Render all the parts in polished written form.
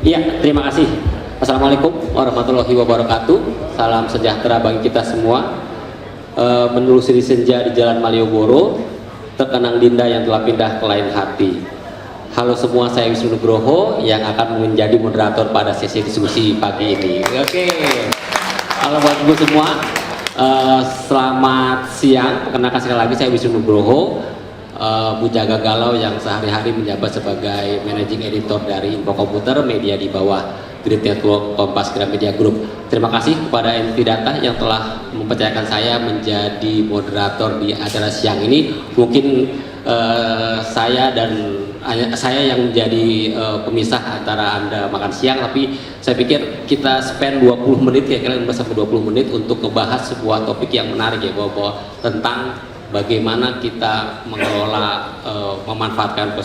Iya, terima kasih. Assalamualaikum warahmatullahi wabarakatuh. Salam sejahtera bagi kita semua. Menelusuri senja di Jalan Malioboro, terkenang Dinda yang telah pindah ke lain hati. Halo semua, saya Wisnu Nugroho yang akan menjadi moderator pada sesi diskusi pagi ini. Oke. Halo buat ibu semua. Selamat siang. Perkenalkan sekali lagi, saya Wisnu Nugroho, Bujaga Galau yang sehari-hari menjabat sebagai managing editor dari Info Komputer, media di bawah Grid Network Kompas Gramedia Group. Terima kasih kepada Entity Data yang telah mempercayakan saya menjadi moderator di acara siang ini. Mungkin saya yang menjadi pemisah antara Anda makan siang, tapi saya pikir kita spend 20 menit, kira-kira 15-20 menit untuk membahas sebuah topik yang menarik ya, bahwa tentang bagaimana kita mengelola, memanfaatkan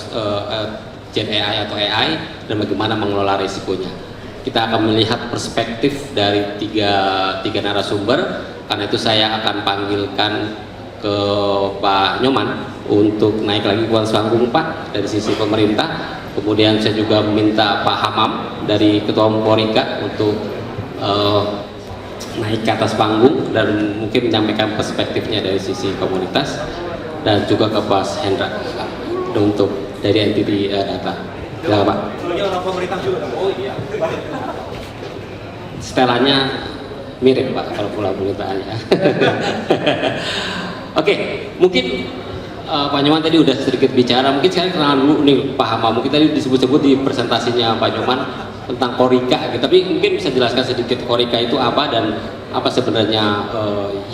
Gen AI atau AI, dan bagaimana mengelola risikonya. Kita akan melihat perspektif dari tiga narasumber. Karena itu saya akan panggilkan ke Pak Nyoman untuk naik lagi ke atas panggung, Pak, dari sisi pemerintah. Kemudian saya juga meminta Pak Hamam dari Ketua Umum Korika untuk naik ke atas panggung dan mungkin menyampaikan perspektifnya dari sisi komunitas, dan juga ke Pak Hendra untuk dari Entity Data. Silakan, Pak. Pemerintah juga. Oh iya. Setelannya mirip, Pak, kalau pulang pemerintahannya. Oke, mungkin Pak Nyoman tadi udah sedikit bicara, mungkin saya kenalan dulu nih Pak Hamam. Mungkin tadi disebut-sebut di presentasinya Pak Nyoman tentang Korika, gitu. Tapi mungkin bisa jelaskan sedikit Korika itu apa dan apa sebenarnya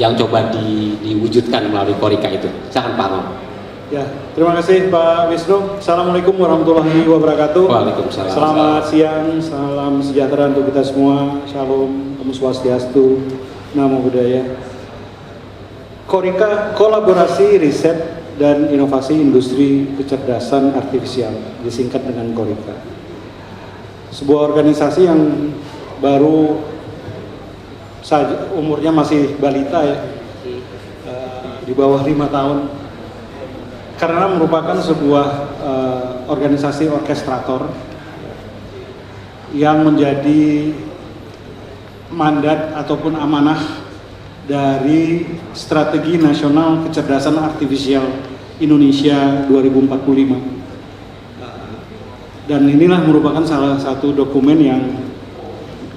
yang coba diwujudkan melalui Korika itu. Silakan Pak Hamam. Ya, terima kasih Pak Wisnu. Assalamualaikum warahmatullahi wabarakatuh. Waalaikumsalam. Selamat siang, salam sejahtera untuk kita semua. Shalom, Om Swastiastu, Namo Buddhaya. Korika, kolaborasi riset dan inovasi industri kecerdasan artifisial, disingkat dengan Korika. Sebuah organisasi yang baru saja, umurnya masih balita ya, di bawah 5 tahun. Karena merupakan sebuah organisasi orkestrator yang menjadi mandat ataupun amanah dari Strategi Nasional Kecerdasan Artifisial Indonesia 2045. Dan inilah merupakan salah satu dokumen yang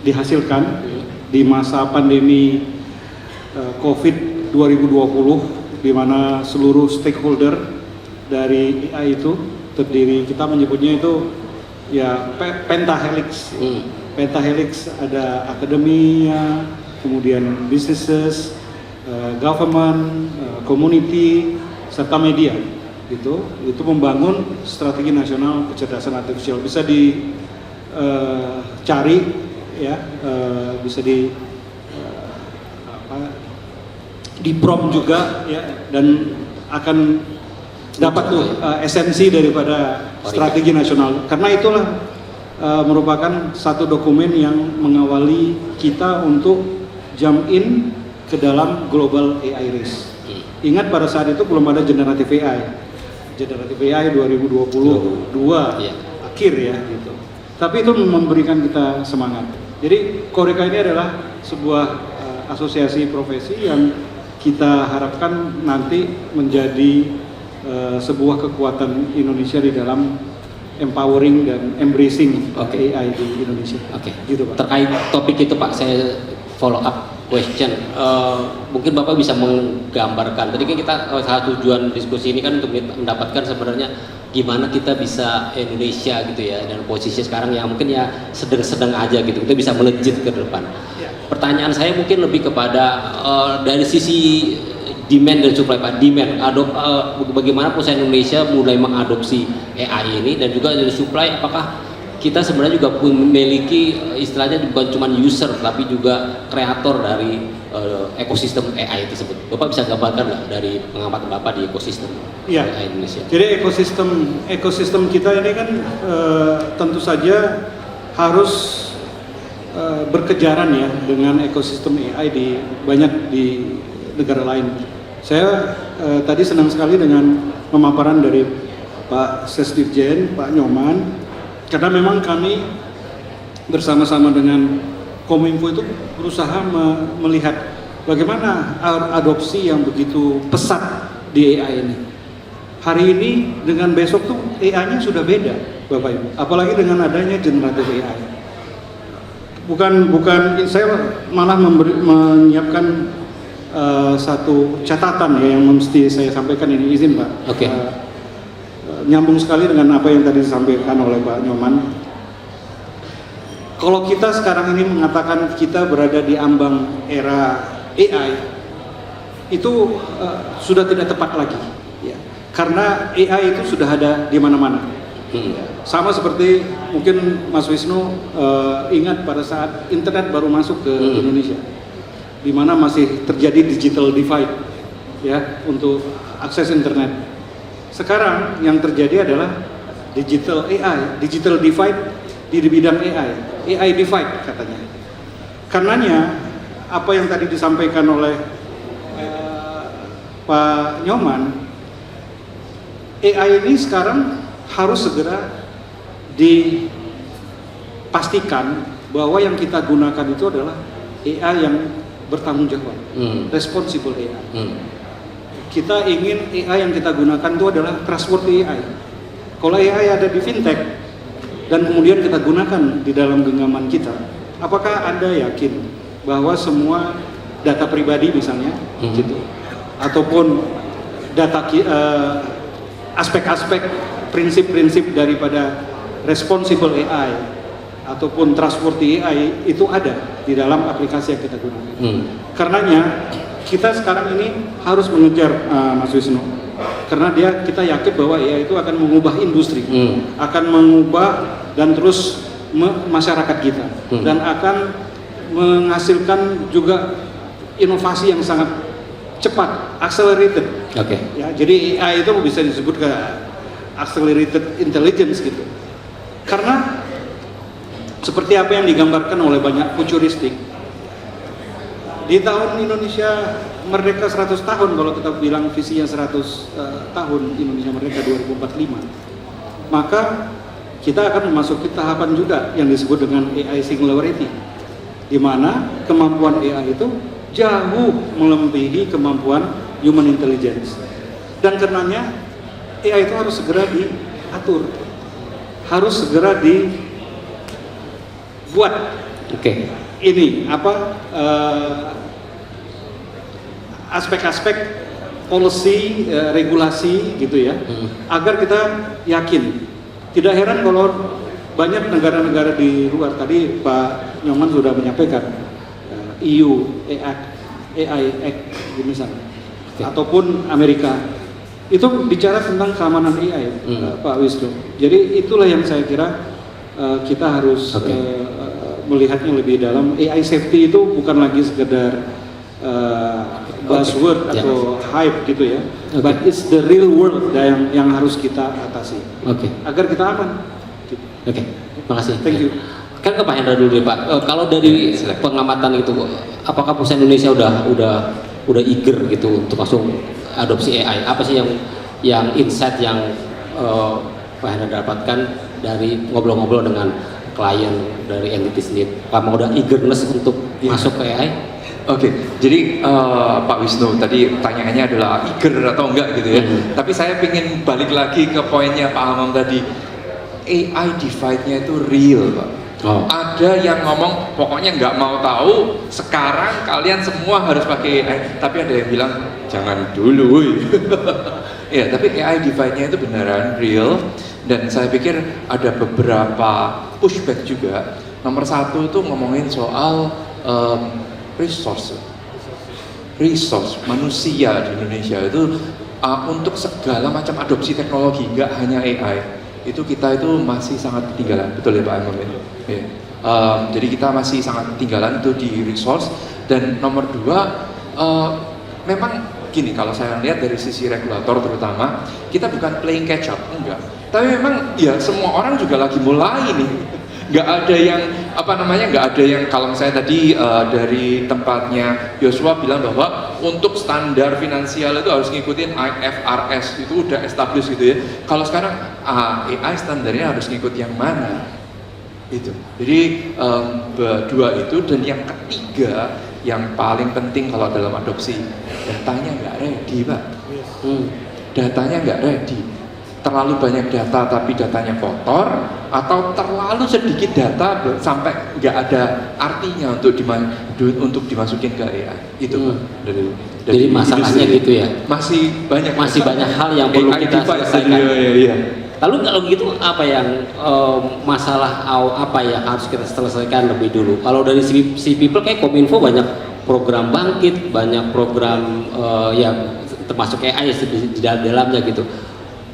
dihasilkan di masa pandemi COVID 2020, di mana seluruh stakeholder dari AI itu terdiri, kita menyebutnya itu ya pentahelix. Pentahelix, ada akademia, kemudian businesses, government, community, serta media. Itu membangun strategi nasional kecerdasan artifisial. Bisa dicari ya, bisa di prompt juga ya, dan akan dapat tuh esensi daripada strategi nasional. Karena itulah merupakan satu dokumen yang mengawali kita untuk jump in ke dalam global AI race. Ingat pada saat itu belum ada generative AI. Generative AI 2022 akhir ya gitu. Tapi itu memberikan kita semangat. Jadi Korika ini adalah sebuah asosiasi profesi yang kita harapkan nanti menjadi sebuah kekuatan Indonesia di dalam empowering dan embracing AI di Indonesia. Oke. Gitu, Pak. Terkait topik itu, Pak, saya follow up question. Mungkin Bapak bisa menggambarkan. Tadi kan kita salah tujuan diskusi ini kan untuk mendapatkan sebenarnya gimana kita bisa Indonesia gitu ya, dan posisi sekarang yang mungkin ya sedang-sedang aja gitu. Kita bisa melejit ke depan. Pertanyaan saya mungkin lebih kepada dari sisi demand dan supply, Pak. Demand, bagaimana perusahaan Indonesia mulai mengadopsi AI ini, dan juga dari supply, apakah kita sebenarnya juga memiliki istilahnya bukan cuma user tapi juga kreator dari ekosistem AI tersebut. Bapak bisa gambarkan nggak dari pengamatan Bapak di ekosistem AI Indonesia? Jadi ekosistem kita ini kan tentu saja harus berkejaran ya dengan ekosistem AI banyak di negara lain. Saya tadi senang sekali dengan pemaparan dari Pak Sesdirjen, Pak Nyoman, karena memang kami bersama-sama dengan Kominfo itu berusaha melihat bagaimana adopsi yang begitu pesat di AI ini. Hari ini dengan besok tuh AI-nya sudah beda, Bapak Ibu. Apalagi dengan adanya generatif AI. Bukan saya malah menyiapkan satu catatan ya yang mesti saya sampaikan ini, izin Pak. Oke. Nyambung sekali dengan apa yang tadi disampaikan oleh Pak Nyoman. Kalau kita sekarang ini mengatakan kita berada di ambang era AI, itu sudah tidak tepat lagi, ya. Karena AI itu sudah ada di mana-mana. Sama seperti mungkin Mas Wisnu ingat pada saat internet baru masuk ke Indonesia, di mana masih terjadi digital divide, ya, untuk akses internet. Sekarang yang terjadi adalah digital AI, digital divide di bidang AI divide katanya. Karenanya apa yang tadi disampaikan oleh Pak Nyoman, AI ini sekarang harus segera dipastikan bahwa yang kita gunakan itu adalah AI yang bertanggung jawab, responsible AI. Kita ingin AI yang kita gunakan itu adalah trustworthy AI. Kalau AI ada di fintech dan kemudian kita gunakan di dalam genggaman kita, apakah Anda yakin bahwa semua data pribadi misalnya, gitu, ataupun data aspek-aspek prinsip-prinsip daripada responsible AI ataupun trustworthy AI itu ada di dalam aplikasi yang kita gunakan. Karenanya kita sekarang ini harus mengejar Mas Wisnu, karena kita yakin bahwa AI itu akan mengubah industri, akan mengubah dan terus masyarakat kita, dan akan menghasilkan juga inovasi yang sangat cepat, accelerated. Ya, jadi AI itu bisa disebut ke accelerated intelligence gitu. Karena seperti apa yang digambarkan oleh banyak futuristik, di tahun Indonesia merdeka 100 tahun, kalau kita bilang visinya 100 tahun Indonesia merdeka 2045, maka kita akan memasuki tahapan juga yang disebut dengan AI singularity, di mana kemampuan AI itu jauh melebihi kemampuan human intelligence. Dan karenanya AI itu harus segera diatur, harus segera dibuat. Ini aspek-aspek policy, regulasi gitu ya, agar kita yakin. Tidak heran kalau banyak negara-negara di luar, tadi Pak Nyoman sudah menyampaikan EU AI Act misalnya, ataupun Amerika itu bicara tentang keamanan AI, Pak Wisnu. Jadi itulah yang saya kira kita harus melihatnya lebih dalam. AI safety itu bukan lagi sekedar buzzword atau hype gitu ya, but it's the real world yang harus kita atasi agar kita aman. Makasih. Thank you. Kan ke Pak Hendra dulu deh Pak. Kalau dari pengamatan itu, apakah perusahaan Indonesia udah eager gitu untuk langsung adopsi AI? Apa sih yang insight yang Pak Hendra dapatkan dari ngobrol-ngobrol dengan klien dari entity sendiri? Apakah udah eagerness untuk masuk ke AI? Jadi Pak Wisnu tadi pertanyaannya adalah eager atau enggak gitu ya. Tapi saya ingin balik lagi ke poinnya Pak Hamam tadi. AI divide-nya itu real, Pak. Ada yang ngomong pokoknya nggak mau tahu, sekarang kalian semua harus pakai AI. Tapi ada yang bilang jangan dulu. Ya, tapi AI divide-nya itu beneran real. Dan saya pikir ada beberapa pushback juga. Nomor satu itu ngomongin soal resource manusia di Indonesia itu untuk segala macam adopsi teknologi, nggak hanya AI, itu kita itu masih sangat ketinggalan, betul ya Pak Imam? Jadi kita masih sangat ketinggalan itu di resource. Dan nomor dua, memang gini, kalau saya lihat dari sisi regulator terutama, kita bukan playing catch up, enggak, tapi memang ya semua orang juga lagi mulai nih. Nggak ada yang nggak ada yang, kalau misalnya tadi dari tempatnya Yosua bilang bahwa untuk standar finansial itu harus ngikutin IFRS, itu udah established gitu ya. Kalau sekarang AI standarnya harus ngikut yang mana? Itu. Jadi dua itu, dan yang ketiga yang paling penting kalau dalam adopsi, datanya nggak ready, Pak. Datanya nggak ready. Terlalu banyak data tapi datanya kotor, atau terlalu sedikit data sampai nggak ada artinya untuk dimasukin ke AI. Itu Pak. Jadi masalahnya gitu ya. Masih banyak hal yang perlu AI kita device, selesaikan. Iya. Lalu kalau gitu apa yang masalah apa yang harus kita selesaikan lebih dulu? Kalau dari si people kayak Kominfo banyak program bangkit, banyak program yang termasuk AI di dalamnya gitu.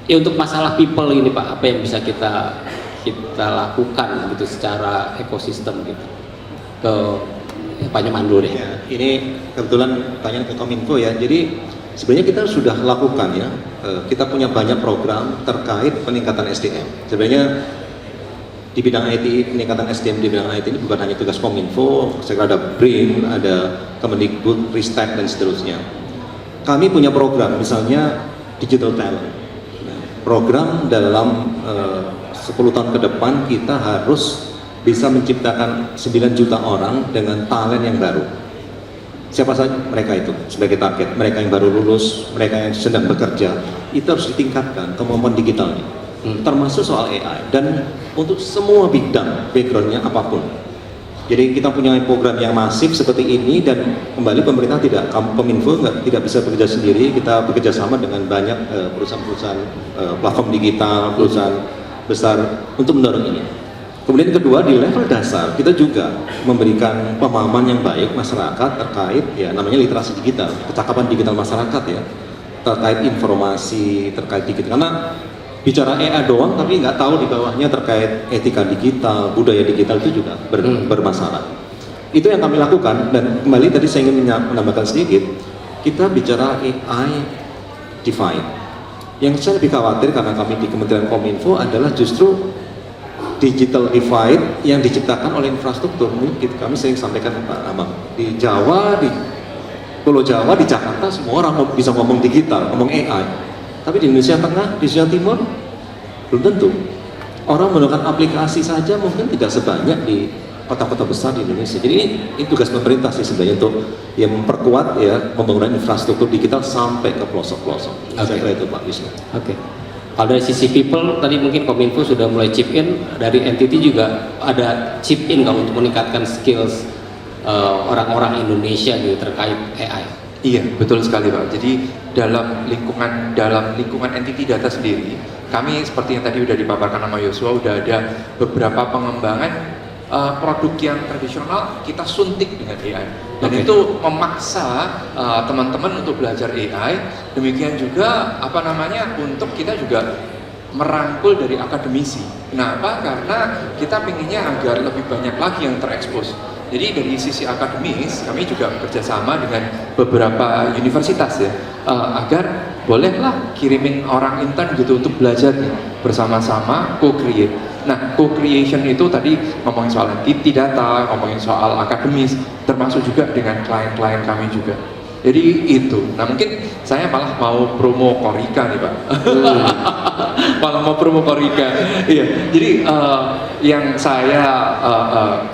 Ya untuk masalah people ini Pak, apa yang bisa kita lakukan gitu secara ekosistem gitu? Ke Pak Nyoman dulu deh. Ya, ini kebetulan tanya ke Kominfo ya. Jadi sebenarnya kita sudah lakukan ya. Kita punya banyak program terkait peningkatan SDM. Sebenarnya di bidang IT, peningkatan SDM di bidang IT ini bukan hanya tugas Kominfo, saya kira ada BRIN, ada Kemendikbud, Ristek dan seterusnya. Kami punya program misalnya Digital Talent. Nah, program dalam 10 tahun ke depan kita harus bisa menciptakan 9 juta orang dengan talent yang baru. Siapa saja mereka itu sebagai target, mereka yang baru lulus, mereka yang sedang bekerja, itu harus ditingkatkan kemampuan digitalnya, termasuk soal AI, dan untuk semua bidang, backgroundnya apapun. Jadi kita punya program yang masif seperti ini, dan kembali pemerintah Kominfo tidak bisa bekerja sendiri, kita bekerja sama dengan banyak perusahaan-perusahaan platform digital, perusahaan besar untuk mendorong ini. Kemudian kedua, di level dasar kita juga memberikan pemahaman yang baik masyarakat terkait ya namanya literasi digital, kecakapan digital masyarakat ya, terkait informasi, terkait digital. Karena bicara AI doang tapi nggak tahu di bawahnya terkait etika digital, budaya digital itu juga bermasalah. Itu yang kami lakukan, dan kembali tadi saya ingin menambahkan sedikit, kita bicara AI divide. Yang saya lebih khawatir karena kami di Kementerian Kominfo adalah justru digital divide yang diciptakan oleh infrastruktur. Mungkin kami sering sampaikan Pak Amang, di Jawa, di Pulau Jawa, di Jakarta semua orang bisa ngomong digital, ngomong AI. Tapi di Indonesia Tengah, di Indonesia Timur belum tentu. Orang menggunakan aplikasi saja mungkin tidak sebanyak di kota-kota besar di Indonesia. Jadi ini tugas pemerintah sih sebenarnya untuk ya memperkuat ya pembangunan infrastruktur digital sampai ke pelosok-pelosok. Saya kira itu Pak Wisnu. Oke. Kalau dari sisi people, tadi mungkin Kominfo sudah mulai chip in, dari entity juga ada chip in nggak untuk meningkatkan skills orang-orang Indonesia gitu terkait AI? Iya, betul sekali Pak. Jadi dalam lingkungan entity data sendiri, kami seperti yang tadi udah dipaparkan sama Yosua, udah ada beberapa pengembangan produk yang tradisional kita suntik dengan AI, dan itu memaksa teman-teman untuk belajar AI. Demikian juga untuk kita juga merangkul dari akademisi. Kenapa? Karena kita pinginnya agar lebih banyak lagi yang terekspos. Jadi dari sisi akademis kami juga bekerja sama dengan beberapa universitas ya, agar bolehlah kirimin orang intern gitu untuk belajar bersama-sama, co-create. Nah, co-creation itu tadi ngomongin soal entity data, ngomongin soal akademis, termasuk juga dengan klien-klien kami juga. Jadi itu. Nah, mungkin saya malah mau promo Korika nih Pak. Malah mau promo Korika. Iya. Jadi yang saya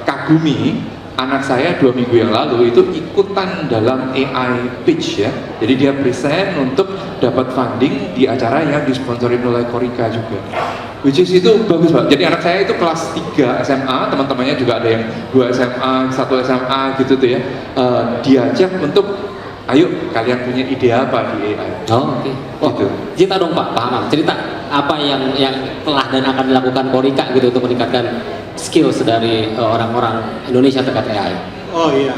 kagumi, anak saya 2 minggu yang lalu itu ikutan dalam AI pitch ya. Jadi dia present untuk dapat funding di acara yang disponsorin oleh Korika juga. Which is itu bagus Pak. Jadi anak saya itu kelas 3 SMA, teman-temannya juga ada yang 2 SMA, 1 SMA gitu tuh ya. Diajak untuk ayo kalian punya ide apa di AI. Oh, oke. Gitu. Cerita dong Pak, paham. Cerita apa yang telah dan akan dilakukan Korika gitu untuk meningkatkan skills dari orang-orang Indonesia terkait AI. Oh iya.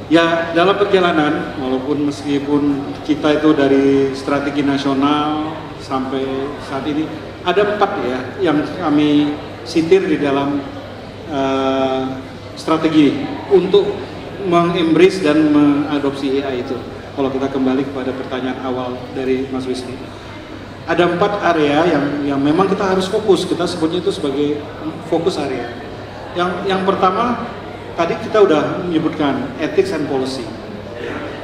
Ya, dalam perjalanan, meskipun kita itu dari strategi nasional sampai saat ini, ada 4 ya yang kami sitir di dalam strategi untuk mengembrace dan mengadopsi AI itu. Kalau kita kembali kepada pertanyaan awal dari Mas Wisnu, ada 4 area yang memang kita harus fokus. Kita sebutnya itu sebagai fokus area. Yang pertama tadi kita udah menyebutkan ethics and policy.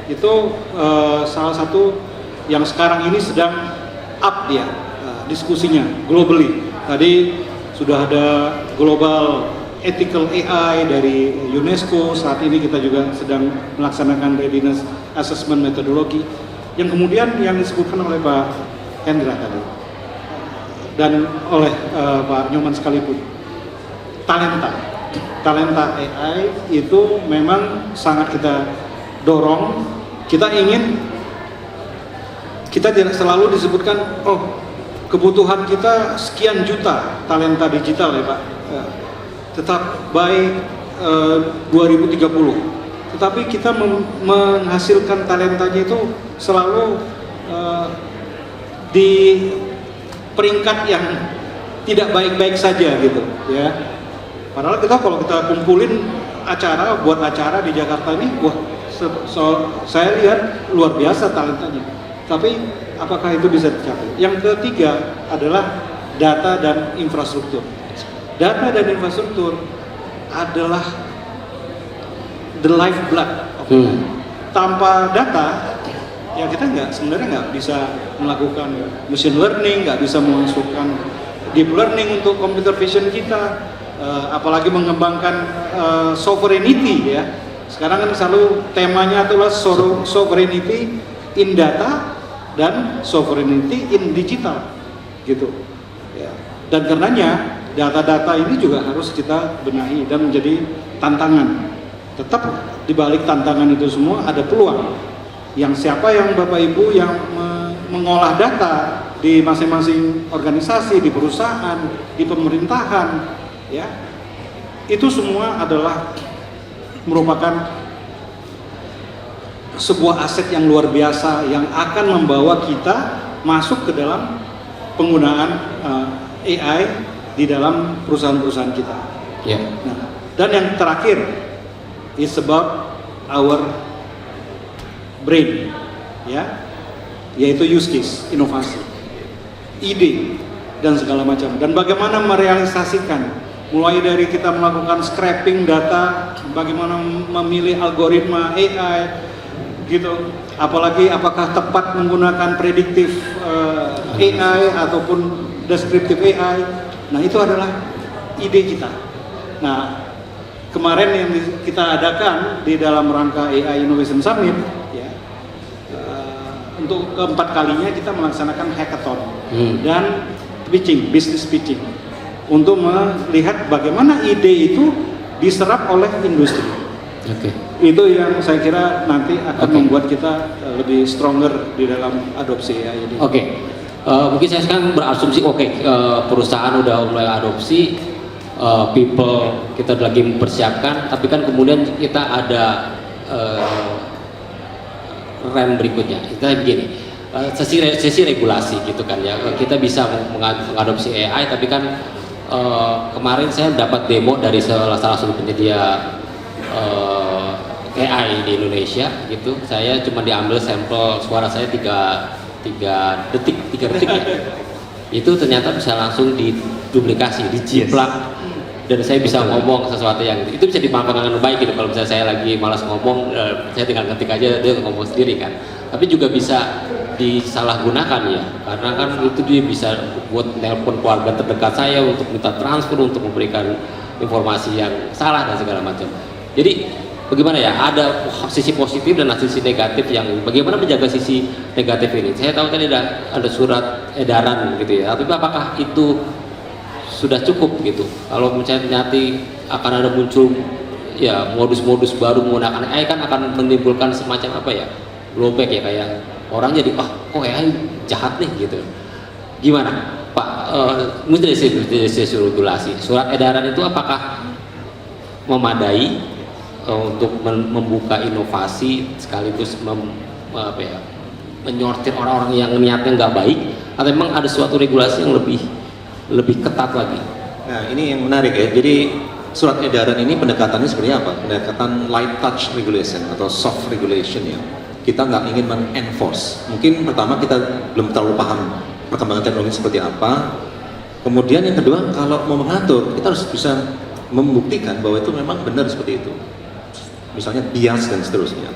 Itu salah satu yang sekarang ini sedang up dia diskusinya globally. Tadi sudah ada Global Ethical AI dari UNESCO. Saat ini kita juga sedang melaksanakan readiness assessment methodology yang kemudian yang disebutkan oleh Pak Hendra tadi dan oleh Pak Nyoman sekalipun. Talenta AI itu memang sangat kita dorong. Kita ingin, kita tidak selalu disebutkan, oh kebutuhan kita sekian juta talenta digital ya Pak, tetap by 2030. Tetapi kita menghasilkan talentanya itu selalu di peringkat yang tidak baik-baik saja gitu ya. Padahal kalau kita kumpulin buat acara di Jakarta ini, wah saya lihat luar biasa talentanya. Tapi apakah itu bisa dicapai? Yang ketiga adalah data dan infrastruktur. Data dan infrastruktur adalah the lifeblood. Tanpa data, ya kita sebenarnya nggak bisa melakukan machine learning, nggak bisa memasukkan deep learning untuk computer vision kita. Apalagi mengembangkan sovereignty ya. Sekarang kan selalu temanya adalah sovereignty in data dan sovereignty in digital gitu ya. Dan karenanya data-data ini juga harus kita benahi dan menjadi tantangan. Tetap di balik tantangan itu semua ada peluang. Yang siapa yang Bapak Ibu yang mengolah data di masing-masing organisasi, di perusahaan, di pemerintahan ya, itu semua adalah merupakan sebuah aset yang luar biasa yang akan membawa kita masuk ke dalam penggunaan AI di dalam perusahaan-perusahaan kita. Nah, dan yang terakhir is about our brain ya, yaitu use case, inovasi, ide dan segala macam, dan bagaimana merealisasikan. Mulai dari kita melakukan scraping data, bagaimana memilih algoritma AI, gitu. Apalagi apakah tepat menggunakan prediktif AI ataupun deskriptif AI. Nah itu adalah ide kita. Nah kemarin yang kita adakan di dalam rangka AI Innovation Summit, ya, untuk keempat kalinya kita melaksanakan hackathon dan business pitching. Untuk melihat bagaimana ide itu diserap oleh industri. Itu yang saya kira nanti akan membuat kita lebih stronger di dalam adopsi AI ini. Mungkin saya sekarang berasumsi perusahaan udah mulai adopsi, people kita lagi mempersiapkan, tapi kan kemudian kita ada rem berikutnya. Kita begini, sesi regulasi gitu kan ya. Kita bisa mengadopsi AI, tapi kan kemarin saya dapat demo dari salah satu penyedia AI di Indonesia gitu. Saya cuma diambil sampel suara saya 3 detik ya. Itu ternyata bisa langsung diduplikasi, dijiplak, dan saya bisa ngomong sesuatu yang itu bisa dimanfaatkan dengan baik gitu. Kalau misalnya saya lagi malas ngomong, saya tinggal ketik aja, dia ngomong sendiri kan. Tapi juga bisa disalahgunakan ya, karena kan itu dia bisa buat telepon keluarga terdekat saya untuk minta transfer, untuk memberikan informasi yang salah dan segala macam. Jadi bagaimana ya, ada sisi positif dan sisi negatif. Yang bagaimana menjaga sisi negatif ini? Saya tahu tadi ada surat edaran gitu ya, tapi apakah itu sudah cukup gitu? Kalau misalnya nanti akan ada muncul ya modus-modus baru menggunakan AI, kan akan menimbulkan semacam apa ya, blowback ya, kayak orang jadi kok AI jahat nih gitu. Gimana Pak? Mungkin dari sisi regulasi, surat edaran itu apakah memadai untuk membuka inovasi sekaligus menyortir orang-orang yang niatnya nggak baik, atau memang ada suatu regulasi yang lebih ketat lagi? Nah ini yang menarik ya. Jadi surat edaran ini pendekatannya sebenarnya apa? Pendekatan light touch regulation atau soft regulation ya. Kita nggak ingin men-enforce. Mungkin pertama kita belum terlalu paham perkembangan teknologi seperti apa. Kemudian yang kedua, kalau mau mengatur, kita harus bisa membuktikan bahwa itu memang benar seperti itu. Misalnya bias dan seterusnya.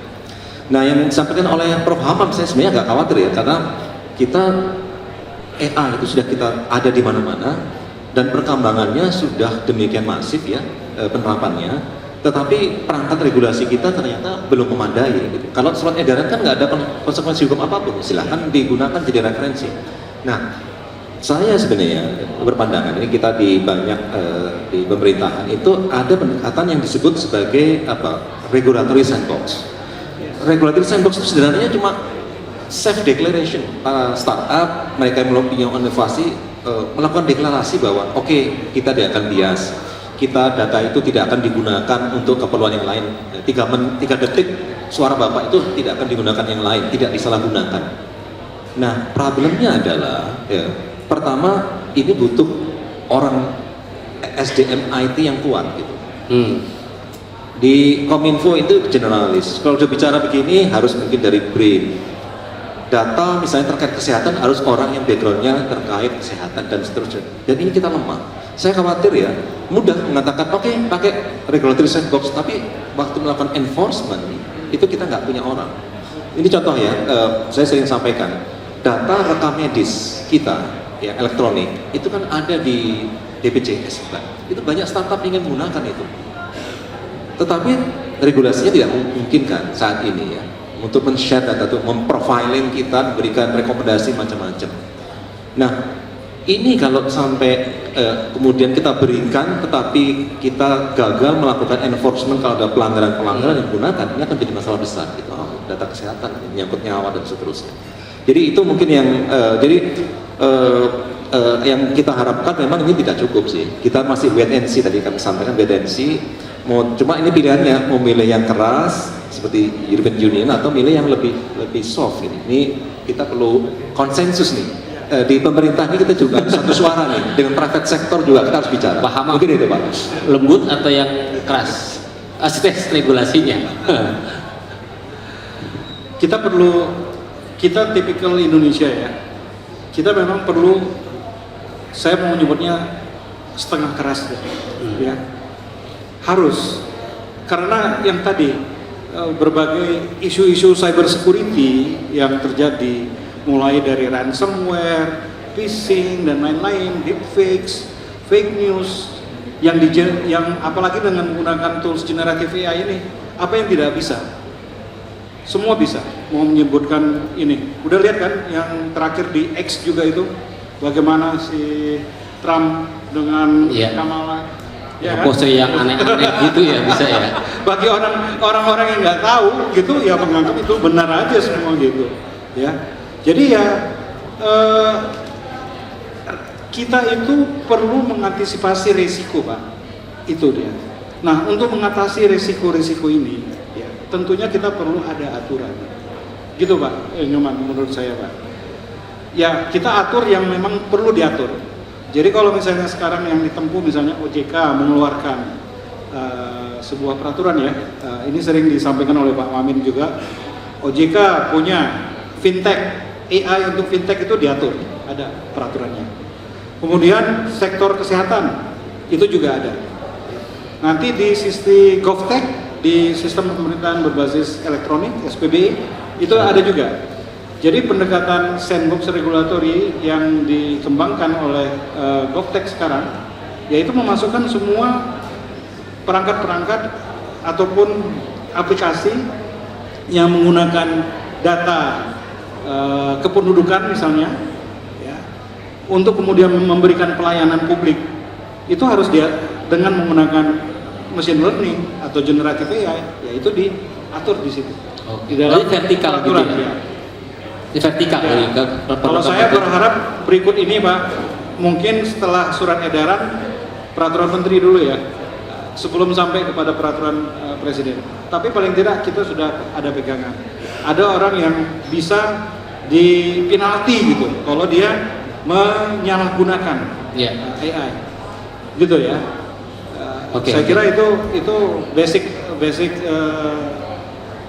Nah yang disampaikan oleh Prof. Hamam, saya sebenarnya nggak khawatir ya, karena kita AI itu sudah kita ada di mana-mana, dan perkembangannya sudah demikian masif ya penerapannya, tetapi perangkat regulasi kita ternyata belum memadai gitu. Kalau surat edaran kan nggak ada konsekuensi hukum apapun, silahkan digunakan jadi referensi. Nah, saya sebenarnya berpandangan ini kita di banyak di pemerintahan itu ada pendekatan yang disebut sebagai regulatory sandbox. Regulatory sandbox itu sebenarnya cuma self declaration. Startup, mereka yang punya inovasi melakukan deklarasi bahwa oke, kita tidak akan bias, kita data itu tidak akan digunakan untuk keperluan yang lain. 3 detik suara Bapak itu tidak akan digunakan yang lain, tidak disalahgunakan. Nah, problemnya adalah pertama ini butuh orang SDM IT yang kuat gitu. Di Kominfo itu generalis. Kalau udah bicara begini harus mungkin dari BRIN. Data misalnya terkait kesehatan harus orang yang backgroundnya terkait kesehatan dan seterusnya. Dan ini kita lemah. Saya khawatir ya, mudah mengatakan oke, pakai regulatory sandbox, tapi waktu melakukan enforcement itu kita nggak punya orang. Ini contoh ya, saya sering sampaikan, data rekam medis kita ya elektronik itu kan ada di BPJS kan. Itu banyak startup ingin menggunakan itu. Tetapi regulasinya tidak memungkinkan saat ini ya untuk men-share data itu, memprofiling kita, memberikan rekomendasi macam-macam. Nah, ini kalau sampai kemudian kita berikan tetapi kita gagal melakukan enforcement kalau ada pelanggaran-pelanggaran yang digunakan, ini akan jadi masalah besar gitu. Data kesehatan, menyangkut nyawa dan seterusnya. Jadi itu mungkin yang yang kita harapkan memang ini tidak cukup sih. Kita masih wait and see, tadi kami sampaikan wait and see. Cuma ini pilihannya mau milih yang keras seperti European Union atau milih yang lebih soft ini. Ini kita perlu konsensus nih. Di pemerintah ini kita juga satu suara nih. Dengan private sector juga kita harus bicara. Paham? Mungkin itu Pak. Lembut atau yang keras? Tes regulasinya. Kita tipikal Indonesia ya. Kita memang perlu, saya mau menyebutnya setengah keras ya. Harus, karena yang tadi berbagai isu-isu cyber security yang terjadi mulai dari ransomware, phishing dan lain-lain, deepfakes, fake news yang apalagi dengan menggunakan tools generative AI ini, apa yang tidak bisa? Semua bisa. Mau menyebutkan ini, udah lihat kan yang terakhir di X juga itu bagaimana si Trump dengan Kamala. Ya kan? Pose yang aneh-aneh gitu ya bisa ya. Bagi orang-orang yang nggak tahu gitu ya menganggap itu benar aja semua gitu ya. Jadi ya kita itu perlu mengantisipasi risiko Pak, itu dia. Nah untuk mengatasi risiko-risiko ini ya tentunya kita perlu ada aturan gitu Pak Nyoman, menurut saya Pak. Ya kita atur yang memang perlu diatur. Jadi kalau misalnya sekarang yang ditempuh misalnya OJK mengeluarkan sebuah peraturan ya, ini sering disampaikan oleh Pak Wamin juga, OJK punya fintech, AI untuk fintech itu diatur, ada peraturannya. Kemudian sektor kesehatan itu juga ada. Nanti di sisi GovTech, di sistem pemerintahan berbasis elektronik (SPBI) itu ada juga. Jadi pendekatan sandbox regulatory yang dikembangkan oleh GovTech sekarang, yaitu memasukkan semua perangkat-perangkat ataupun aplikasi yang menggunakan data kependudukan misalnya, ya, untuk kemudian memberikan pelayanan publik, itu harus dia dengan menggunakan machine learning atau generative AI, yaitu diatur di situ. Oke. Di dalam vertikal gitu ya. Di vertikal ya. Kalau saya berharap berikut ini Pak, mungkin setelah surat edaran peraturan menteri dulu ya, sebelum sampai kepada peraturan presiden. Tapi paling tidak kita sudah ada pegangan. Ada orang yang bisa dipinalti gitu kalau dia menyalahgunakan AI, gitu ya. Saya kira itu basic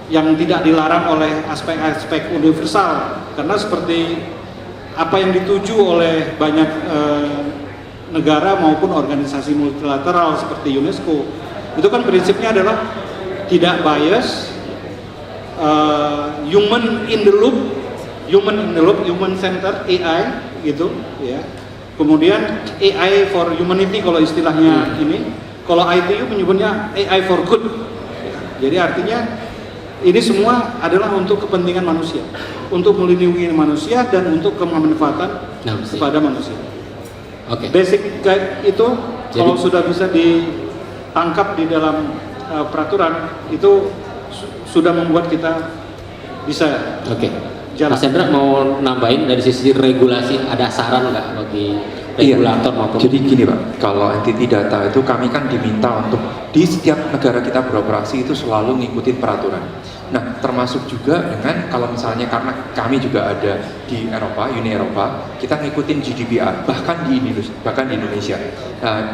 yang tidak dilarang oleh aspek-aspek universal, karena seperti apa yang dituju oleh banyak negara maupun organisasi multilateral seperti UNESCO, itu kan prinsipnya adalah tidak bias, human centered AI gitu ya, Kemudian AI for humanity kalau istilahnya ini, kalau ITU menyebutnya AI for good. Jadi artinya ini semua adalah untuk kepentingan manusia, untuk melindungi manusia dan untuk kemanfaatan kepada manusia. Oke. Basic guide itu kalau sudah bisa ditangkap di dalam peraturan itu sudah membuat kita bisa Oke. jalan. Mas Hendra mau nambahin dari sisi regulasi, ada saran nggak bagi regulator maupun? Jadi gini Pak, kalau entity data itu kami kan diminta untuk di setiap negara kita beroperasi itu selalu ngikutin peraturan. Nah, termasuk juga dengan kalau misalnya karena kami juga ada di Eropa, Uni Eropa, kita ngikutin GDPR, bahkan di Indonesia,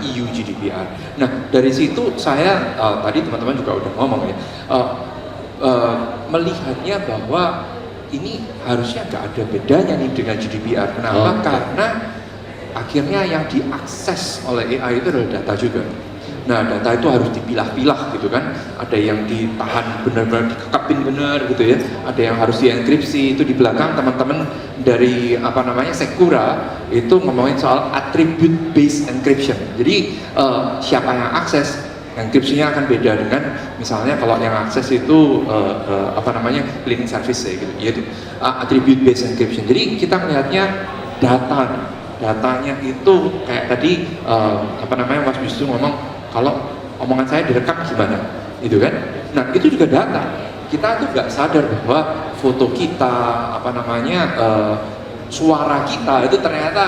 EU GDPR. Nah, dari situ saya tadi teman-teman juga udah ngomong ya, melihatnya bahwa ini harusnya nggak ada bedanya nih dengan GDPR. Kenapa? Karena akhirnya yang diakses oleh AI itu adalah data juga. Nah, data itu harus dipilah-pilah gitu kan. Ada yang ditahan benar-benar, dikekapin benar gitu ya. Ada yang harus dienkripsi. Itu di belakang teman-teman dari Secura itu ngomongin soal attribute based encryption. Jadi siapa yang akses, enkripsinya akan beda dengan misalnya kalau yang akses itu cleaning service ya gitu. Yaitu attribute based encryption. Jadi kita melihatnya datanya itu kayak tadi Mas Wisnu ngomong, kalau omongan saya direkam gimana, gitu kan? Nah itu juga data. Kita tuh nggak sadar bahwa foto kita, suara kita itu ternyata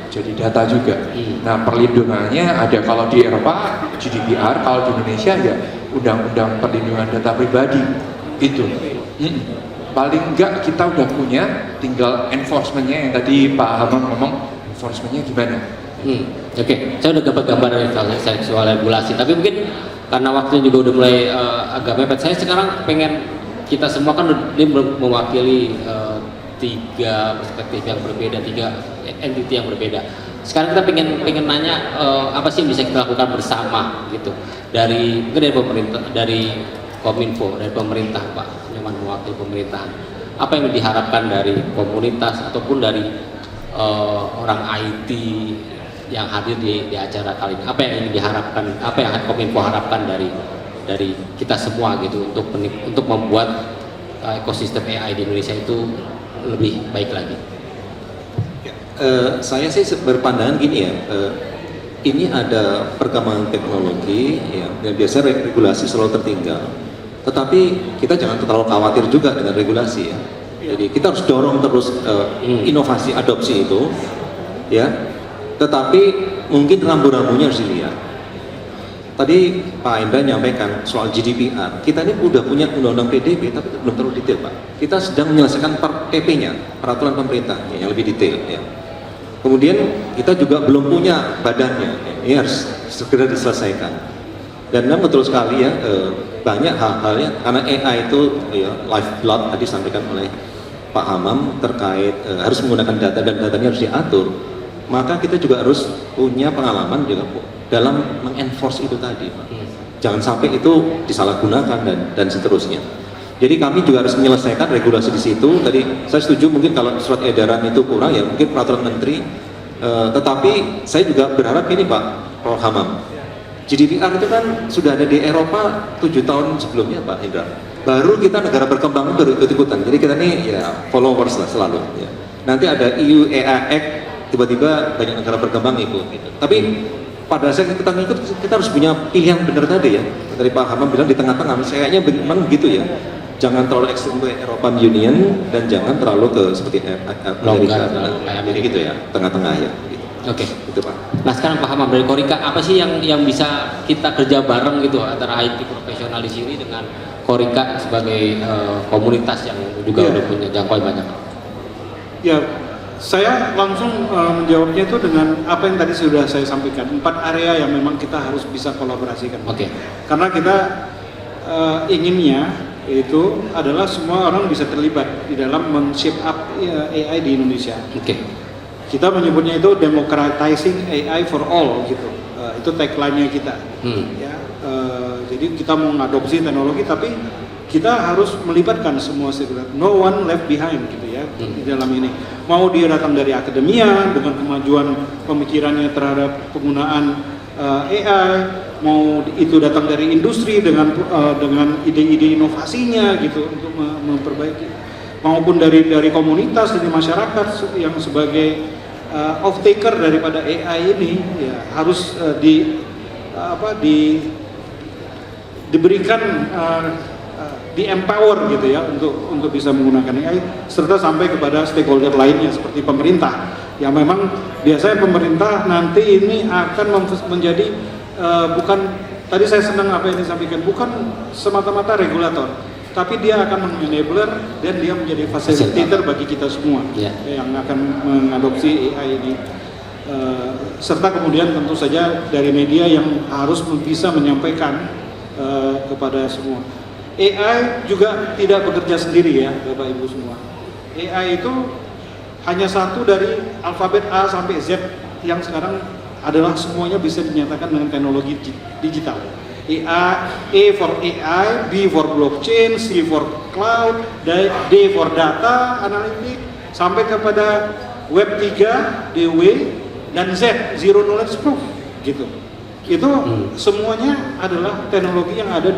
jadi data juga. Nah perlindungannya ada kalau di Eropa GDPR, kalau di Indonesia ya Undang-Undang Perlindungan Data Pribadi itu. Paling enggak kita udah punya, tinggal enforcementnya yang tadi Pak Hamam ngomong, enforcementnya gimana? Oke, saya udah dapat gambar dari soal regulasi, tapi mungkin karena waktunya juga udah mulai agak mepet. Saya sekarang pengen kita semua kan ini mewakili 3 perspektif yang berbeda, 3 entity yang berbeda. Sekarang kita pengen nanya apa sih yang bisa kita lakukan bersama gitu dari mungkin dari pemerintah, dari Kominfo, dari pemerintah Pak Nyoman mewakili pemerintahan. Apa yang diharapkan dari komunitas ataupun dari orang IT yang hadir di acara kali ini? Apa yang ingin diharapkan, apa yang Kominfo harapkan dari kita semua gitu untuk membuat ekosistem AI di Indonesia itu lebih baik lagi? Saya sih berpandangan gini ya, ini ada perkembangan teknologi ya, dan biasanya regulasi selalu tertinggal. Tetapi kita jangan terlalu khawatir juga dengan regulasi ya. Jadi kita harus dorong terus inovasi adopsi itu ya. Tetapi mungkin rambu-rambunya harus dilihat. Tadi Pak Indra nyampaikan soal GDPR. Kita ini udah punya undang-undang PDB, tapi belum terlalu detail Pak. Kita sedang menyelesaikan PP-nya, peraturan pemerintah yang lebih detail. Ya. Kemudian kita juga belum punya badannya. Ini harus segera diselesaikan. Dan memang betul sekali ya, banyak hal-halnya karena AI itu ya, lifeblood tadi disampaikan oleh Pak Hamam terkait harus menggunakan data dan datanya harus diatur. Maka kita juga harus punya pengalaman juga dalam mengenforce itu tadi, Pak. Jangan sampai itu disalahgunakan dan seterusnya. Jadi kami juga harus menyelesaikan regulasi di situ. Tadi saya setuju mungkin kalau surat edaran itu kurang ya mungkin peraturan menteri. Tetapi saya juga berharap ini Pak Prof Hamam. GDPR itu kan sudah ada di Eropa 7 tahun sebelumnya Pak Indra. Baru kita negara berkembang baru ikut-ikutan. Jadi kita ini ya followers lah selalu. Ya. Nanti ada EU AI Act, tiba-tiba banyak negara berkembang ikut. Gitu. Tapi pada saat kita ngikut, kita harus punya pilihan benar tadi ya. Dari Pak Hamam bilang di tengah-tengah, kayaknya memang begitu ya. Jangan terlalu ekstrem ke European Union dan jangan terlalu ke seperti Amerika. Jadi gitu ya, tengah-tengah ya. Gitu. Oke. Itu Pak. Nah sekarang Pak Hamam dari Korika, apa sih yang bisa kita kerja bareng gitu antara IT profesional di sini dengan Korika sebagai komunitas yang juga udah punya jangkauan banyak? Ya, saya langsung menjawabnya itu dengan apa yang tadi sudah saya sampaikan. 4 area yang memang kita harus bisa kolaborasikan. Oke. Karena kita inginnya itu adalah semua orang bisa terlibat di dalam men-shape up AI di Indonesia. Oke. Kita menyebutnya itu democratizing AI for all gitu. Itu tagline-nya kita. Ya, jadi kita mau mengadopsi teknologi tapi kita harus melibatkan semua stakeholder. No one left behind gitu ya. di dalam ini. Mau dia datang dari akademia dengan kemajuan pemikirannya terhadap penggunaan AI, mau itu datang dari industri dengan ide-ide inovasinya gitu untuk memperbaiki, maupun dari komunitas, dari masyarakat yang sebagai off taker daripada AI ini, ya harus diberikan di empower gitu ya untuk bisa menggunakan AI, serta sampai kepada stakeholder lainnya seperti pemerintah, yang memang biasanya pemerintah nanti ini akan menjadi bukan, tadi saya senang apa yang disampaikan, bukan semata-mata regulator, tapi dia akan mengenabler dan dia menjadi facilitator bagi kita semua yang akan mengadopsi AI ini. Serta kemudian tentu saja dari media yang harus bisa menyampaikan kepada semua. AI juga tidak bekerja sendiri ya Bapak Ibu semua. AI itu hanya satu dari alfabet A sampai Z yang sekarang adalah semuanya bisa dinyatakan dengan teknologi digital. A for AI, B for blockchain, C for cloud, D for data analytics, sampai kepada Web 3, DW, dan Z, Zero Knowledge Proof gitu. Itu semuanya adalah teknologi yang ada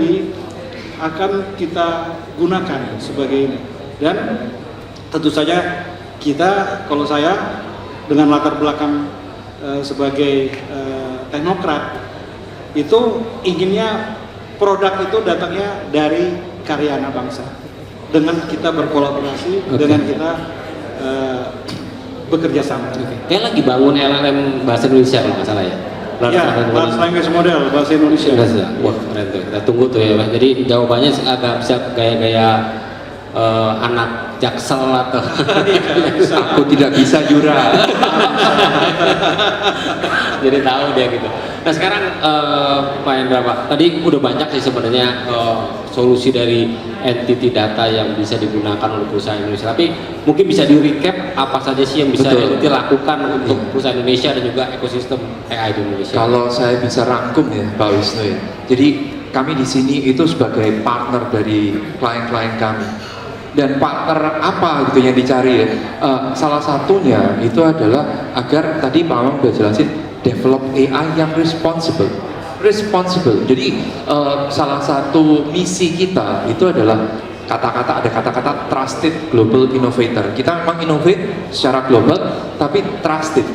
akan kita gunakan sebagai ini. Dan tentu saja kita, kalau saya dengan latar belakang sebagai teknokrat, itu inginnya produk itu datangnya dari karya anak bangsa. Dengan kita berkolaborasi, dengan kita bekerja sama. Kayak lagi bangun LLM bahasa Indonesia kalau nggak salah ya. Large language model bahasa Indonesia. Wah, keren tuh. Kita tunggu tuh ya, Mas. Jadi jawabannya agak bisa gaya-gaya anak Jaksel atau Aku tidak bisa Yura. jadi tahu dia gitu. Nah sekarang Pak Hendra, Pak, tadi udah banyak sih sebenarnya solusi dari entity data yang bisa digunakan oleh perusahaan Indonesia. Tapi mungkin bisa di recap apa saja sih yang bisa entity lakukan untuk perusahaan Indonesia dan juga ekosistem AI di Indonesia. Kalau saya bisa rangkum ya Pak Wisnu ya. Jadi kami di sini itu sebagai partner dari klien-klien kami. Dan partner apa gitu yang dicari ya? Salah satunya itu adalah agar tadi Pak Amang udah jelasin, develop AI yang responsible. Jadi salah satu misi kita itu adalah ada kata-kata trusted global innovator. Kita memang innovate secara global, tapi trusted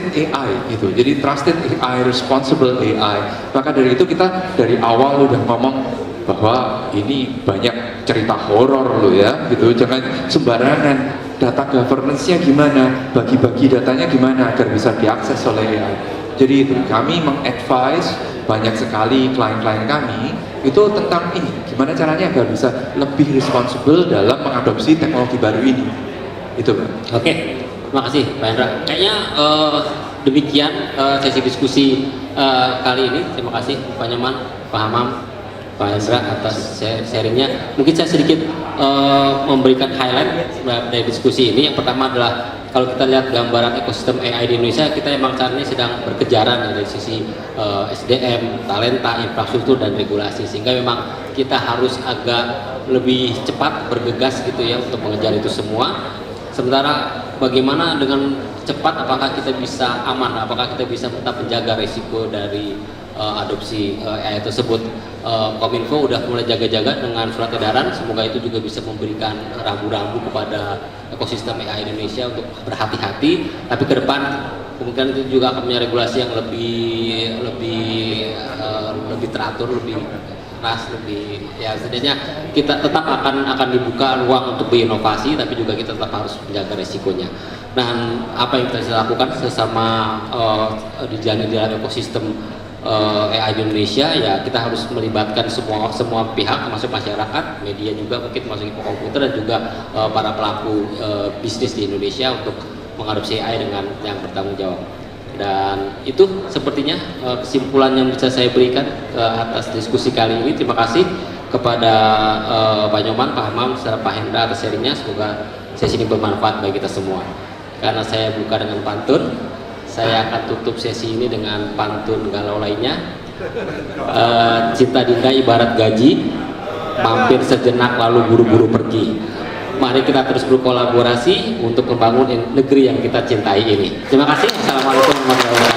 AI gitu. Jadi trusted AI, responsible AI. Maka dari itu kita dari awal udah ngomong bahwa ini banyak cerita horor loh ya gitu, jangan sembarangan. Data governance-nya gimana, bagi-bagi datanya gimana agar bisa diakses oleh AI. Jadi itu kami mengadvise banyak sekali klien-klien kami itu tentang ini, gimana caranya agar bisa lebih responsible dalam mengadopsi teknologi baru ini. Itu Pak. Oke, terima kasih Pak Hendra. Kayaknya demikian sesi diskusi kali ini. Terima kasih Pak Nyoman, Pak Hamam, Pak Hendra atas sharingnya. Mungkin saya sedikit memberikan highlight dari diskusi ini. Yang pertama adalah kalau kita lihat gambaran ekosistem AI di Indonesia, kita emang saat ini sedang berkejaran dari sisi SDM, talenta, infrastruktur, dan regulasi. Sehingga memang kita harus agak lebih cepat bergegas gitu ya untuk mengejar itu semua. Sementara bagaimana dengan cepat, apakah kita bisa aman, apakah kita bisa tetap menjaga risiko dari adopsi AI tersebut. Kominfo udah mulai jaga-jaga dengan surat edaran, semoga itu juga bisa memberikan rambu-rambu kepada ekosistem AI Indonesia untuk berhati-hati. Tapi ke depan kemungkinan itu juga akan punya regulasi yang lebih teratur, lebih keras, lebih ya setidaknya kita tetap akan dibuka ruang untuk berinovasi, tapi juga kita tetap harus menjaga resikonya. Dan apa yang kita bisa lakukan sesama di dalam ekosistem AI di Indonesia, ya kita harus melibatkan semua pihak, termasuk masyarakat, media juga mungkin termasuk komputer, dan juga para pelaku bisnis di Indonesia untuk mengadopsi AI dengan yang bertanggung jawab. Dan itu sepertinya kesimpulan yang bisa saya berikan atas diskusi kali ini. Terima kasih kepada Pak Nyoman, Pak Hamam, serta Pak Hendra atas sharingnya. Semoga sesi ini bermanfaat bagi kita semua. Karena saya buka dengan pantun, saya akan tutup sesi ini dengan pantun galau lainnya. Cinta Dinda ibarat gaji, mampir sejenak lalu buru-buru pergi. Mari kita terus berkolaborasi untuk membangun negeri yang kita cintai ini. Terima kasih. Assalamualaikum warahmatullahi wabarakatuh.